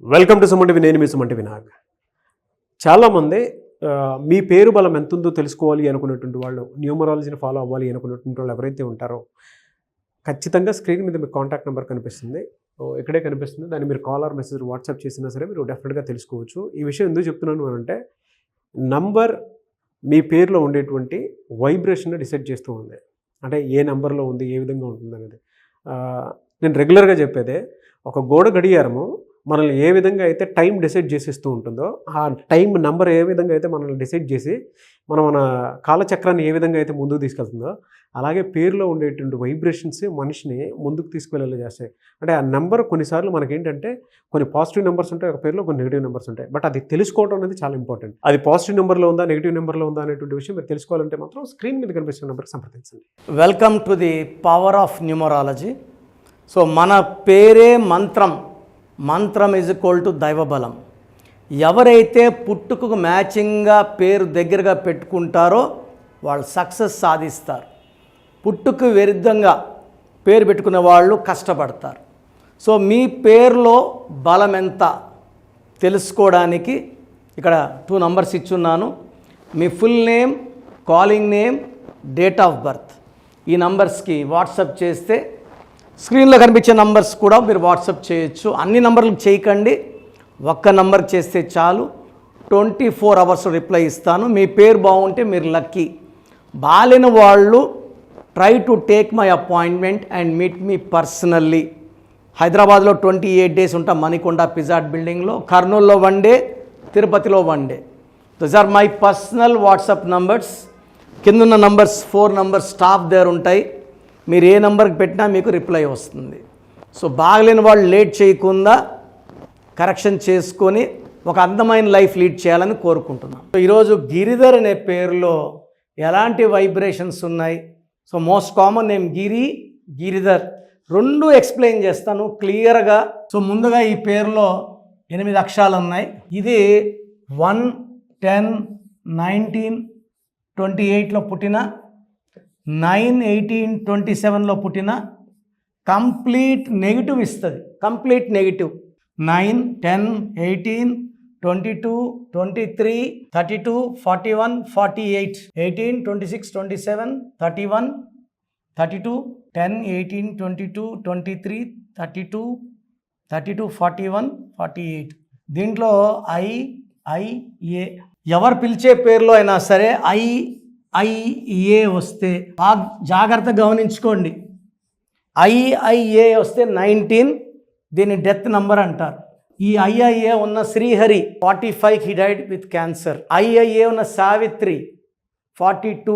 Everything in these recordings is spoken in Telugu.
Welcome to Suman TV. నేను మీ సుమన్ టీవీ నాగ్. చాలామంది మీ పేరు బలం ఎంత ఉందో తెలుసుకోవాలి అనుకున్నటువంటి వాళ్ళు, న్యూమరాలజీని ఫాలో అవ్వాలి అనుకున్నటువంటి వాళ్ళు ఎవరైతే ఉంటారో ఖచ్చితంగా స్క్రీన్ మీద మీకు కాంటాక్ట్ నెంబర్ కనిపిస్తుంది. ఇక్కడే కనిపిస్తుంది. దాన్ని మీరు కాల్ ఆర్ మెసేజ్ వాట్సాప్ చేసినా సరే మీరు డెఫినెట్గా తెలుసుకోవచ్చు. ఈ విషయం ఎందుకు చెప్తున్నాను అంటే నంబర్ మీ పేరులో ఉండేటువంటి వైబ్రేషన్ డిసైడ్ చేస్తూ ఉంది. అంటే ఏ నెంబర్లో ఉంది, ఏ విధంగా ఉంటుంది అనేది. నేను రెగ్యులర్గా చెప్పేదే, ఒక గోడ గడియారము మనల్ని ఏ విధంగా అయితే టైం డిసైడ్ చేసేస్తూ ఉంటుందో, ఆ టైం నెంబర్ ఏ విధంగా అయితే మనల్ని డిసైడ్ చేసి మన కాలచక్రాన్ని ఏ విధంగా అయితే ముందుకు తీసుకెళ్తుందో, అలాగే పేరులో ఉండేటువంటి వైబ్రేషన్స్ మనిషిని ముందుకు తీసుకువెళ్ళేలా చేస్తాయి. అంటే ఆ నెంబర్ కొన్నిసార్లు మనకేంటంటే కొన్ని పాజిటివ్ నెంబర్స్ ఉంటాయి, ఒక పేరులో కొన్ని నెగిటివ్ నెంబర్స్ ఉంటాయి. బట్ అది తెలుసుకోవడం అనేది చాలా ఇంపార్టెంట్. అది పాజిటివ్ నెంబర్లో ఉందా, నెగిటివ్ నెంబర్లో ఉందా అనేటువంటి విషయం మీరు తెలుసుకోవాలంటే మాత్రం స్క్రీన్ మీద కనిపిస్తున్న నెంబర్కి సంప్రదించండి. Welcome to the power of numerology. So మన పేరే మంత్రం, మంత్రం ఈజ్ ఈక్వల్ టు దైవబలం. ఎవరైతే పుట్టుకకు మ్యాచింగ్గా పేరు దగ్గరగా పెట్టుకుంటారో వాళ్ళు సక్సెస్ సాధిస్తారు. పుట్టుకు విరుద్ధంగా పేరు పెట్టుకునే వాళ్ళు కష్టపడతారు. సో మీ పేరులో బలం ఎంత తెలుసుకోవడానికి ఇక్కడ 2 నంబర్స్ ఇచ్చున్నాను. మీ full name, calling name, date of birth. ఈ నంబర్స్కి వాట్సాప్ చేస్తే స్క్రీన్లో కనిపించే నంబర్స్ కూడా మీరు వాట్సాప్ చేయొచ్చు. అన్ని నంబర్లకు చేయకండి, ఒక్క నంబర్ చేస్తే చాలు. 24 అవర్స్ రిప్లై ఇస్తాను. మీ పేరు బాగుంటే మీరు లక్కీ. బాలేని వాళ్ళు try to take my appointment and meet me personally. హైదరాబాద్లో 28 డేస్ ఉంటాం, మణికొండ పిజాట్ బిల్డింగ్లో. కర్నూలులో 1 డే, తిరుపతిలో 1 day. Those are my personal WhatsApp numbers. కిందున్న నంబర్స్ 4 నంబర్స్ స్టాఫ్ దగ్గర ఉంటాయి. మీరు ఏ నెంబర్కి పెట్టినా మీకు రిప్లై వస్తుంది. సో బాగలేని వాళ్ళు లేట్ చేయకుండా కరెక్షన్ చేసుకొని ఒక అందమైన లైఫ్ లీడ్ చేయాలని కోరుకుంటున్నాను. సో ఈరోజు గిరిధర్ అనే పేరులో ఎలాంటి వైబ్రేషన్స్ ఉన్నాయి? So most common name Giridhar. 2 explain చేస్తాను క్లియర్గా. సో ముందుగా ఈ పేరులో 8 అక్షరాలు ఉన్నాయి. ఇది 1, 10, 19, 28లో పుట్టిన, 9, 18, 27లో పుట్టిన కంప్లీట్ నెగిటివ్ ఇస్తుంది. Complete negative 9, 10, 18, 22, 23, 32, 41, 48, 18, 26, 27, 31, 32, 10, 18, 22, 23, 32, 41, 48. దీంట్లో ఐఏ ఎవరు పిలిచే పేరులో అయినా సరే ఐఏ వస్తే జాగ్రత్తగా గమనించుకోండి. ఐఏ వస్తే 19, దీన్ని డెత్ నంబర్ అంటారు. ఈ ఐఏ ఉన్న Srihari 45 he died with cancer. ఐఏ ఉన్న సావిత్రి 42,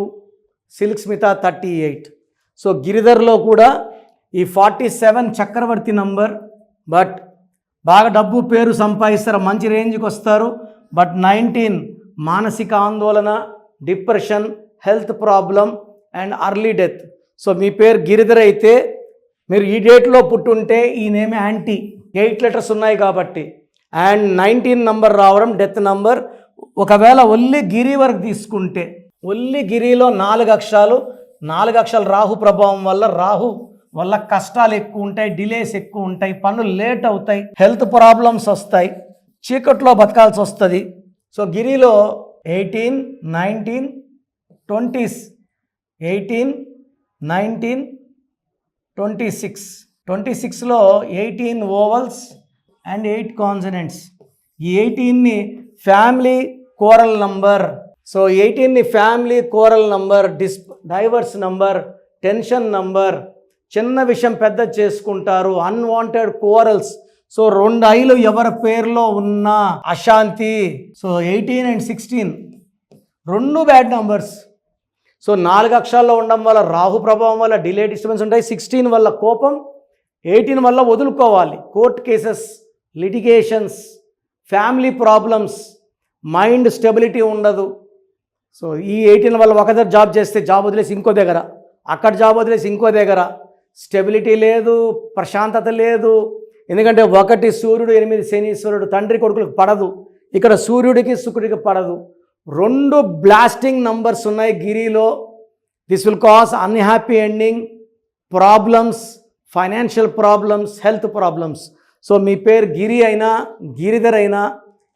సిల్క్ స్మిత 38. సో గిరిధర్లో కూడా ఈ 47 చక్రవర్తి నంబర్. బట్ బాగా డబ్బు పేరు సంపాదిస్తారు, మంచి రేంజ్కి వస్తారు. బట్ 19 మానసిక ఆందోళన, depression, health problem and early death. So మీ పేరు గిరిధర్ అయితే మీరు ఈ డేట్లో పుట్టుంటే ఈ నేమ్ యాంటీ. 8 లెటర్స్ ఉన్నాయి కాబట్టి. అండ్ 19 నంబర్ రావడం డెత్ నంబర్. ఒకవేళ ఒల్లి గిరి వరకు తీసుకుంటే, ఒల్లి గిరిలో 4 అక్షరాలు రాహు ప్రభావం వల్ల కష్టాలు ఎక్కువ ఉంటాయి, డిలేస్ ఎక్కువ ఉంటాయి, పనులు లేట్ అవుతాయి, హెల్త్ ప్రాబ్లమ్స్ వస్తాయి, చీకట్లో బతకాల్సి వస్తుంది. సో గిరిలో 18, 19, 20s, 18, 19, 26. 26లో 18 ఓవల్స్ అండ్ 8 కాన్సనెంట్స్. ఈ 18ని ఫ్యామిలీ కోరల్ నంబర్. సో 18ని family quarrel number, divorce number, tension number, చిన్న విషయం పెద్ద చేసుకుంటారు, అన్వాంటెడ్ కోరల్స్. సో 2 ఐలు ఎవరి పేరులో ఉన్నా అశాంతి. So 18 and 16 2 bad numbers. So 4 అక్షరాల్లో ఉండడం వల్ల రాహు ప్రభావం వల్ల డిలే, డిస్టర్బెన్స్ ఉంటాయి. 16 వల్ల కోపం, 18 వల్ల వదులుకోవాలి, court cases, litigations, family problems, mind stability ఉండదు. సో ఈ 18 వల్ల ఒక దగ్గర జాబ్ చేస్తే జాబ్ వదిలేసి ఇంకో దగ్గర, అక్కడ జాబ్ వదిలేసి ఇంకో దగ్గర, స్టెబిలిటీ లేదు, ప్రశాంతత లేదు. ఎందుకంటే 1 సూర్యుడు, 8 శనీశ్వరుడు, తండ్రి కొడుకులకు పడదు. ఇక్కడ సూర్యుడికి శుక్రుడికి పడదు. 2 బ్లాస్టింగ్ నంబర్స్ ఉన్నాయి గిరిలో. This will cause unhappy ending, problems, financial problems, health problems. So మీ పేరు గిరి అయినా గిరిధర్ అయినా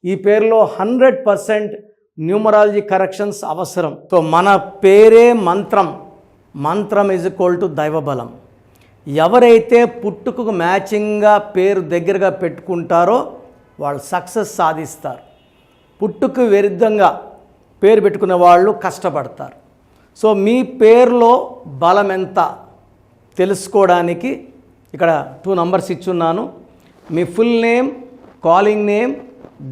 ఈ పేరులో 100% న్యూమరాలజీ కరెక్షన్స్ అవసరం. సో మన పేరే మంత్రం, మంత్రం ఈజ్ ఈక్వల్ టు దైవబలం. ఎవరైతే పుట్టుకకు మ్యాచింగ్గా పేరు దగ్గరగా పెట్టుకుంటారో వాళ్ళు సక్సెస్ సాధిస్తారు. పుట్టుకు విరుద్ధంగా పేరు పెట్టుకునే వాళ్ళు కష్టపడతారు. సో మీ పేరులో బలం ఎంత తెలుసుకోవడానికి ఇక్కడ 2 నంబర్స్ ఇచ్చున్నాను. మీ full name, calling name,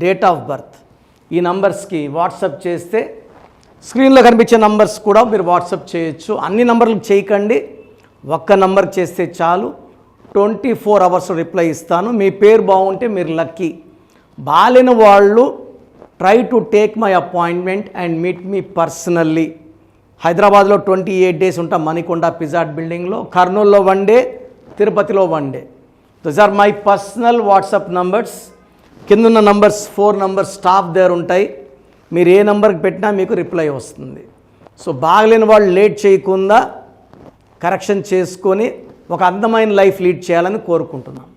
date of birth. ఈ నంబర్స్కి వాట్సాప్ చేస్తే స్క్రీన్లో కనిపించే నంబర్స్ కూడా మీరు వాట్సాప్ చేయొచ్చు. అన్ని నంబర్లకు చేయకండి, ఒక్క నంబర్కి చేస్తే చాలు. 24 అవర్స్ రిప్లై ఇస్తాను. మీ పేరు బాగుంటే మీరు లక్కీ. బాలేని వాళ్ళు try to take my appointment and meet me personally. హైదరాబాద్లో 28 డేస్ ఉంటా మణికొండ పిజాట్ బిల్డింగ్లో, కర్నూలులో 1 డే, తిరుపతిలో 1 day. Those are my personal WhatsApp numbers. కిందున్న నంబర్స్ 4 నంబర్స్ స్టాఫ్ దగ్గర ఉంటాయి. మీరు ఏ నంబర్కి పెట్టినా మీకు రిప్లై వస్తుంది. సో బాగలేని వాళ్ళు లేట్ చేయకుండా కరెక్షన్ చేసుకొని ఒక అందమైన లైఫ్ లీడ్ చేయాలని కోరుకుంటున్నాను.